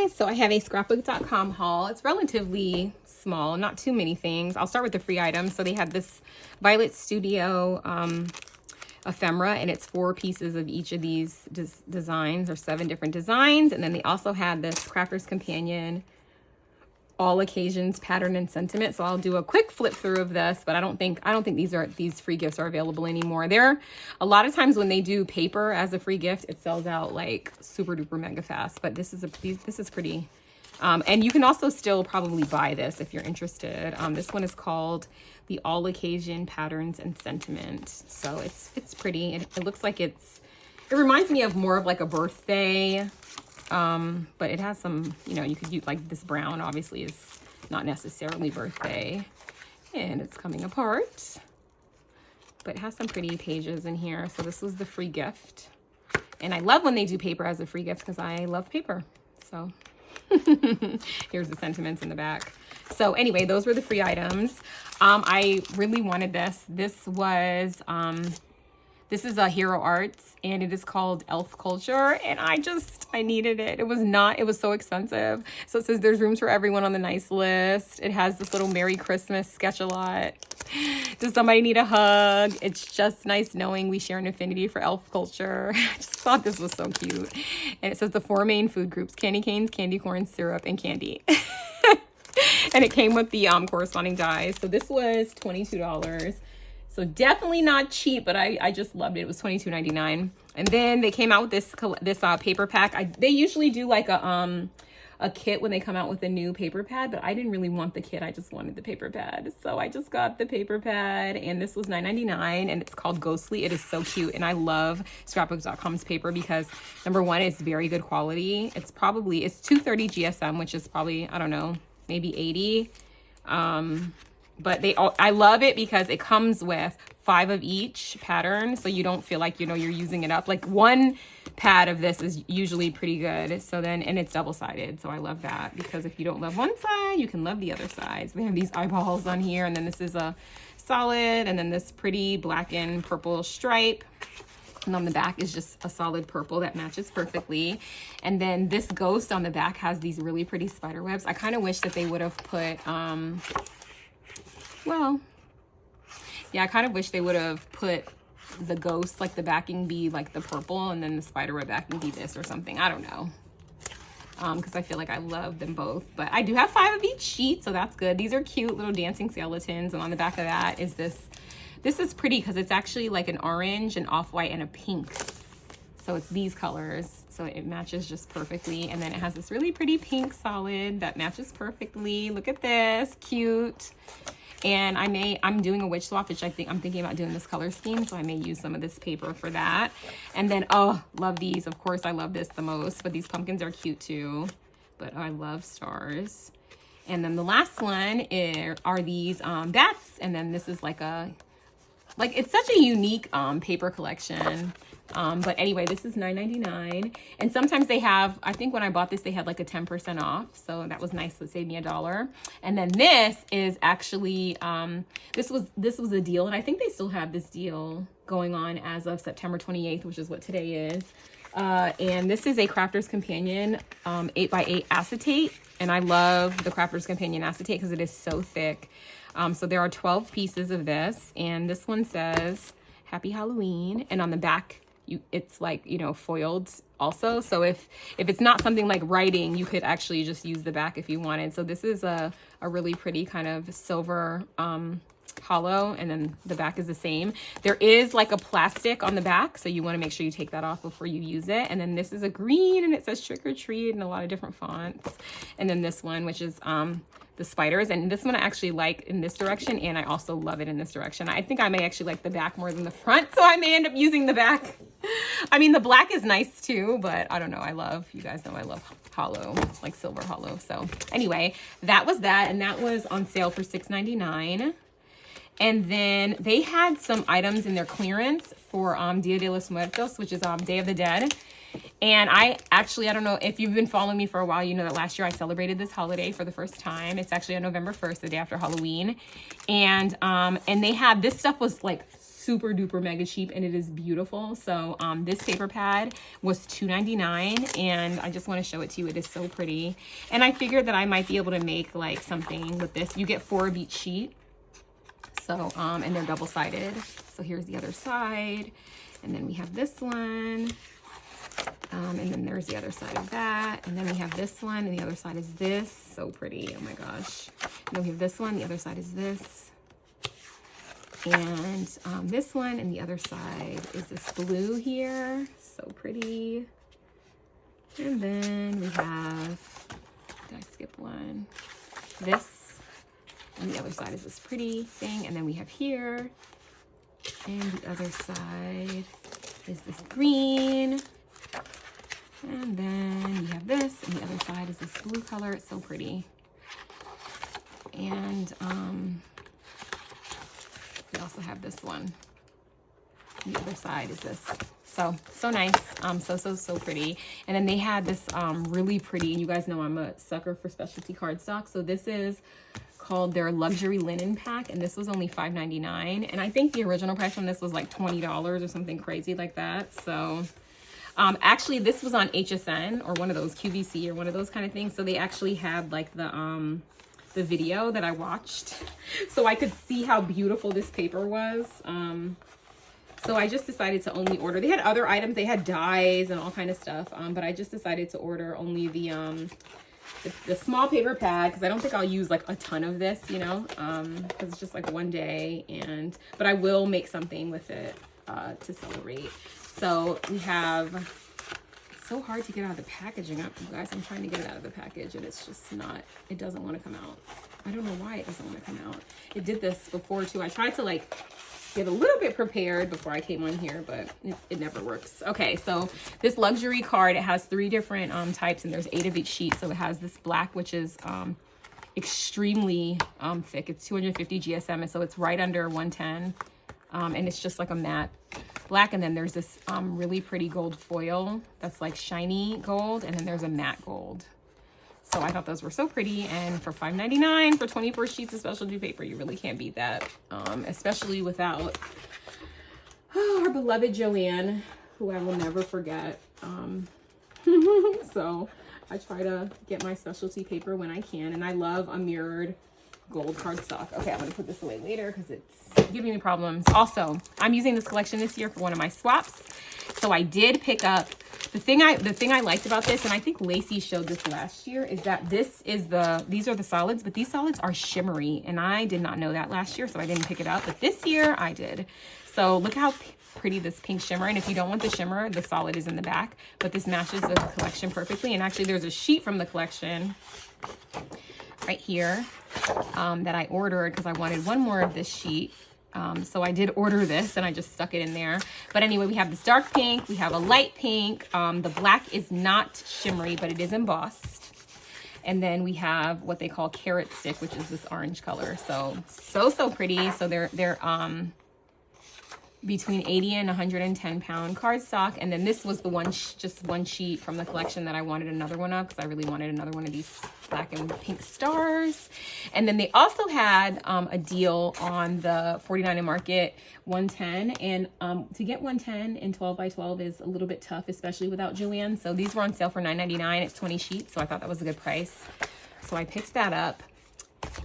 guys, so I have a scrapbook.com haul. It's relatively small, not too many things. I'll start with the free items. So they had this Violet Studio ephemera, and it's 4 pieces of each of these designs, or 7 different designs. And then they also had this Crafter's Companion All Occasions Pattern and Sentiment. So I'll do a quick flip through of this, but I don't think these free gifts are available anymore. There, a lot of times when they do paper as a free gift, it sells out like super duper mega fast. But this is pretty. And you can also still probably buy this if you're interested. This one is called the All Occasion Patterns and Sentiment. So it's pretty. It looks like it reminds me of more of like a birthday. But it has some, you could use like this brown obviously is not necessarily birthday, and it's coming apart, but it has some pretty pages in here. So this was the free gift, and I love when they do paper as a free gift because I love paper. So here's the sentiments in the back. So anyway, those were the free items. I really wanted this. This is a Hero Arts, and it is called Elf Culture, and I needed it. It was so expensive. So it says there's rooms for everyone on the nice list. It has this little Merry Christmas sketch a lot. Does somebody need a hug? It's just nice knowing we share an affinity for elf culture. I just thought this was so cute. And it says the 4 main food groups: candy canes, candy corn, syrup, and candy. And it came with the corresponding dies. So this was $22. So definitely not cheap, but I just loved it. It was $22.99. And then they came out with this paper pack. They usually do like a kit when they come out with a new paper pad, but I didn't really want the kit. I just wanted the paper pad. So I just got the paper pad, and this was $9.99, and it's called Ghostly. It is so cute, and I love scrapbook.com's paper because number one, it's very good quality. It's 230 GSM, which is probably, I don't know, maybe 80. But I love it because it comes with 5 of each pattern, so you don't feel like, you're using it up. Like one pad of this is usually pretty good. So then, and it's double-sided. So I love that because if you don't love one side, you can love the other side. So they have these eyeballs on here, and then this is a solid, and then this pretty black and purple stripe. And on the back is just a solid purple that matches perfectly. And then this ghost on the back has these really pretty spider webs. I kind of wish that they would have put, I kind of wish they would have put the ghost, like the backing be like the purple, and then the spiderweb backing be this or something. I don't know. Because I feel like I love them both. But I do have 5 of each sheet, so that's good. These are cute little dancing skeletons. And on the back of that is this. This is pretty because it's actually like an orange, an off-white, and a pink. So it's these colors. So it matches just perfectly. And then it has this really pretty pink solid that matches perfectly. Look at this. Cute. And I'm doing a witch swap, which I'm thinking about doing this color scheme, so I may use some of this paper for that. And then, oh, love these. Of course, I love this the most, but these pumpkins are cute too. But I love stars. And then the last one are these bats. And then this is it's such a unique paper collection. But anyway, this is $9.99. And sometimes they have, I think when I bought this, they had like a 10% off. So that was nice. It saved me $1. And then this is actually, this was a deal. And I think they still have this deal going on as of September 28th, which is what today is. And this is a Crafter's Companion 8x8 acetate. And I love the Crafter's Companion acetate because it is so thick. So there are 12 pieces of this. And this one says, Happy Halloween. And on the back, it's like, foiled also. So if it's not something like writing, you could actually just use the back if you wanted. So this is a really pretty kind of silver hollow, and then the back is the same. There is like a plastic on the back, so you want to make sure you take that off before you use it. And then this is a green, and it says Trick or Treat in a lot of different fonts. And then this one, which is the spiders, and this one I actually like in this direction, and I also love it in this direction. I think I may actually like the back more than the front, so I may end up using the back. I mean, the black is nice too, but I don't know. You guys know I love hollow, like silver hollow. So anyway, that was that, and that was on sale for $6.99. And then they had some items in their clearance for Dia de los Muertos, which is Day of the Dead. And I don't know if you've been following me for a while, you know that last year I celebrated this holiday for the first time. It's actually on November 1st, the day after Halloween. And they had, this stuff was like super duper mega cheap, and it is beautiful. So this paper pad was $2.99, and I just want to show it to you. It is so pretty, and I figured that I might be able to make like something with this. You get 4 of each sheet, so and they're double-sided. So here's the other side, and then we have this one, and then there's the other side of that, and then we have this one, and the other side is this. So pretty, oh my gosh. And then we have this one, the other side is this, and this one, and the other side is this blue here. So pretty. And then we have, did I skip one? This, and the other side is this pretty thing, and then we have here, and the other side is this green, and then we have this, and the other side is this blue color. It's so pretty. And we also have this one. The other side is this. So nice. So pretty. And then they had this really pretty, and you guys know I'm a sucker for specialty cardstock. So this is called their luxury linen pack, and this was only $5.99. And I think the original price on this was like $20 or something crazy like that. So actually this was on HSN or one of those, QVC or one of those kind of things. So they actually had like the video that I watched, so I could see how beautiful this paper was. So I just decided to only order. They had other items. They had dyes and all kind of stuff, but I just decided to order only the small paper pad, because I don't think I'll use like a ton of this, you know, because it's just like one day. But I will make something with it to celebrate. So we have, it's so hard to get out of the packaging up, you guys. I'm trying to get it out of the package, and it's just not, it doesn't want to come out. I don't know why it doesn't want to come out. It did this before too. I tried to like get a little bit prepared before I came on here, but it never works. Okay, so this luxury card, it has 3 different types, and there's 8 of each sheet. So it has this black, which is extremely thick. It's 250 GSM, and so it's right under 110. And it's just like a matte black. And then there's this really pretty gold foil that's like shiny gold, and then there's a matte gold. So I thought those were so pretty, and for $5.99 for 24 sheets of specialty paper, you really can't beat that, especially without our beloved Joanne, who I will never forget. So I try to get my specialty paper when I can, and I love a mirrored gold cardstock. Okay, I'm gonna put this away later because it's giving me problems. Also, I'm using this collection this year for one of my swaps. So I did pick up the thing I liked about this, and I think Lacey showed this last year, is that these are the solids, but these solids are shimmery, and I did not know that last year, so I didn't pick it up, but this year I did. So look how pretty this pink shimmer, and if you don't want the shimmer, the solid is in the back, but this matches the collection perfectly. And actually there's a sheet from the collection right here that I ordered because I wanted one more of this sheet. So I did order this, and I just stuck it in there. But anyway, we have this dark pink, we have a light pink. The black is not shimmery, but it is embossed. And then we have what they call carrot stick, which is this orange color. So pretty. So they're between 80 and 110 pound cardstock. And then this was the one, just one sheet from the collection that I wanted another one of, because I really wanted another one of these black and pink stars. And then they also had a deal on the 49 and Market 110. And to get 110 in 12 by 12 is a little bit tough, especially without Joanne. So these were on sale for $9.99. It's 20 sheets. So I thought that was a good price. So I picked that up.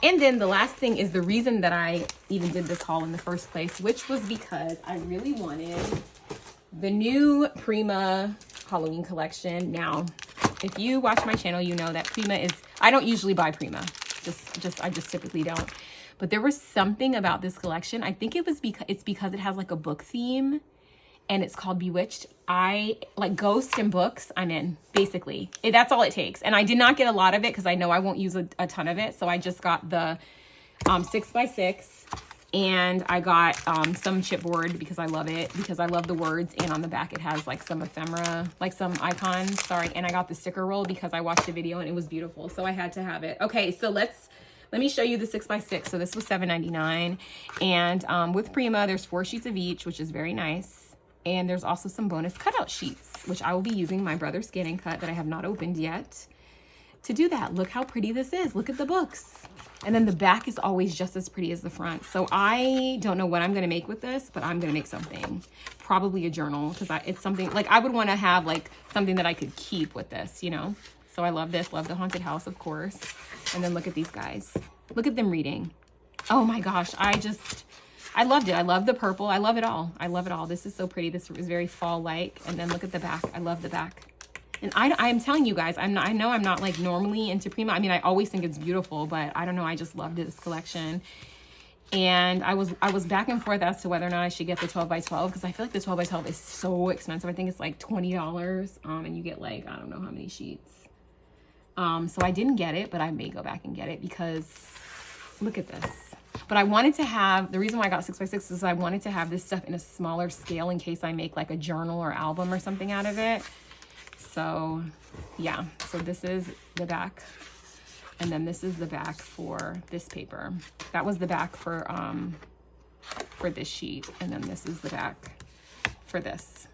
And then the last thing is the reason that I even did this haul in the first place, which was because I really wanted the new Prima Halloween collection. Now, if you watch my channel, you know that Prima is, I don't usually buy Prima. I just typically don't. But there was something about this collection. I think it was because it has like a book theme, and it's called Bewitched. I like ghosts and books, I'm in, basically. That's all it takes. And I did not get a lot of it because I know I won't use a ton of it. So I just got the 6x6, and I got some chipboard because I love it, because I love the words. And on the back it has like some ephemera, like some icons, sorry. And I got the sticker roll because I watched the video and it was beautiful. So I had to have it. Okay, so let me show you the 6x6. So this was $7.99. And with Prima, there's 4 sheets of each, which is very nice. And there's also some bonus cutout sheets, which I will be using my brother's scan and cut that I have not opened yet to do that. Look how pretty this is. Look at the books. And then the back is always just as pretty as the front. So I don't know what I'm gonna make with this, but I'm gonna make something. Probably a journal, because it's something, like I would wanna have like something that I could keep with this, you know? So I love this, love the haunted house, of course. And then look at these guys. Look at them reading. Oh my gosh, I loved it. I love the purple. I love it all. I love it all. This is so pretty. This is very fall-like. And then look at the back. I love the back. And I'm telling you guys, I know I'm not like normally into Prima. I mean, I always think it's beautiful, but I don't know. I just loved this collection. And I was back and forth as to whether or not I should get the 12 by 12, because I feel like the 12 by 12 is so expensive. I think it's like $20. And you get like, I don't know how many sheets. So I didn't get it, but I may go back and get it because look at this. But I wanted to have, the reason why I got 6 by 6 is I wanted to have this stuff in a smaller scale in case I make like a journal or album or something out of it. So yeah, so this is the back. And then this is the back for this paper. That was the back for this sheet. And then this is the back for this.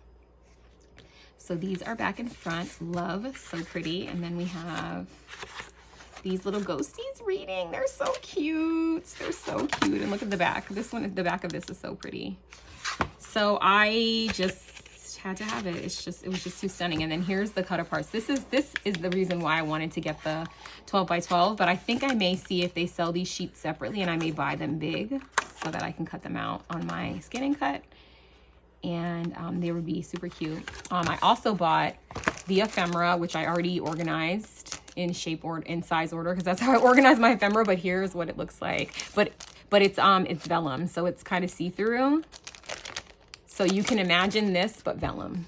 So these are back and front. Love, so pretty. And then we have these little ghosties reading. They're so cute. They're so cute. And look at the back. This one, the back of this is so pretty. So I just had to have it. It was just too stunning. And then here's the cut aparts. This is the reason why I wanted to get the 12 by 12, but I think I may see if they sell these sheets separately, and I may buy them big so that I can cut them out on my Skin and Cut. And they would be super cute. I also bought the ephemera, which I already organized in shape or in size order, because that's how I organize my ephemera. But here's what it looks like. But it's vellum, so it's kind of see-through. So you can imagine this, but vellum.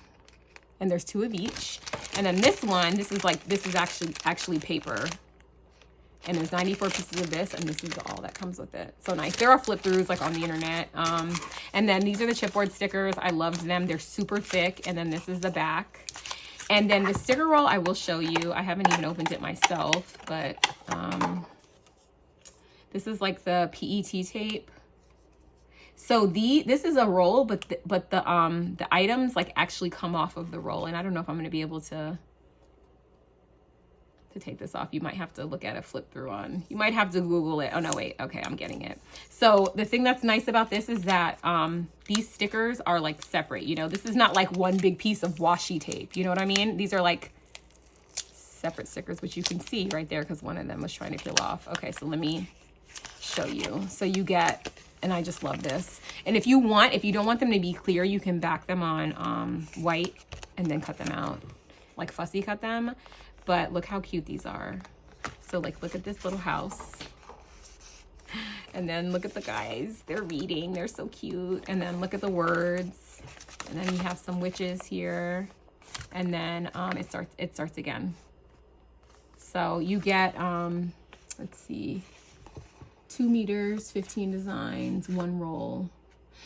And there's 2 of each. And then this one, this is actually paper. And there's 94 pieces of this, and this is all that comes with it. So nice. There are flip throughs like on the internet. And then these are the chipboard stickers. I loved them. They're super thick. And then this is the back. And then the sticker roll I will show you. I haven't even opened it myself, but this is like the PET tape. So this is a roll, but the items like actually come off of the roll. And I don't know if I'm going to be able to take this off. You might have to look at a flip through on. You might have to Google it. Oh no, wait. Okay, I'm getting it. So the thing that's nice about this is that these stickers are like separate. You know, this is not like one big piece of washi tape. You know what I mean? These are like separate stickers, which you can see right there because one of them was trying to peel off. Okay, so let me show you. So you get, and I just love this. And if you don't want them to be clear, you can back them on white and then cut them out, like fussy cut them. But look how cute these are. So like, look at this little house. And then look at the guys, they're reading, they're so cute. And then look at the words. And then you have some witches here. And then it starts again. So you get, let's see, 2 meters, 15 designs, 1 roll.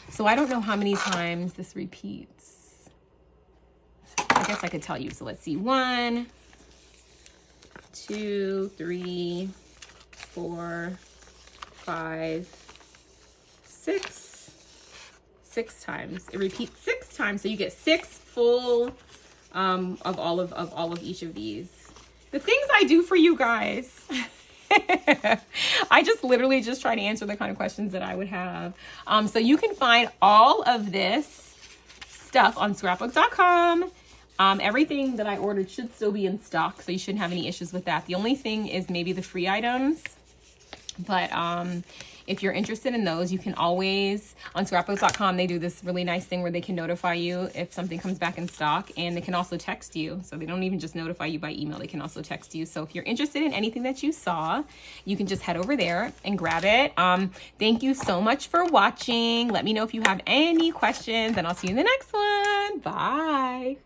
So I don't know how many times this repeats. I guess I could tell you. So let's see, 1, 2, 3, 4, 5, 6. 6 times. It repeats 6 times, so you get 6 full of all of each of these. The things I do for you guys. I just literally just try to answer the kind of questions that I would have. So you can find all of this stuff on scrapbook.com. Everything that I ordered should still be in stock, so you shouldn't have any issues with that. The only thing is maybe the free items. But if you're interested in those, you can always, on scrapbooks.com, they do this really nice thing where they can notify you if something comes back in stock, and they can also text you. So they don't even just notify you by email, they can also text you. So if you're interested in anything that you saw, you can just head over there and grab it. Thank you so much for watching. Let me know if you have any questions, and I'll see you in the next one. Bye.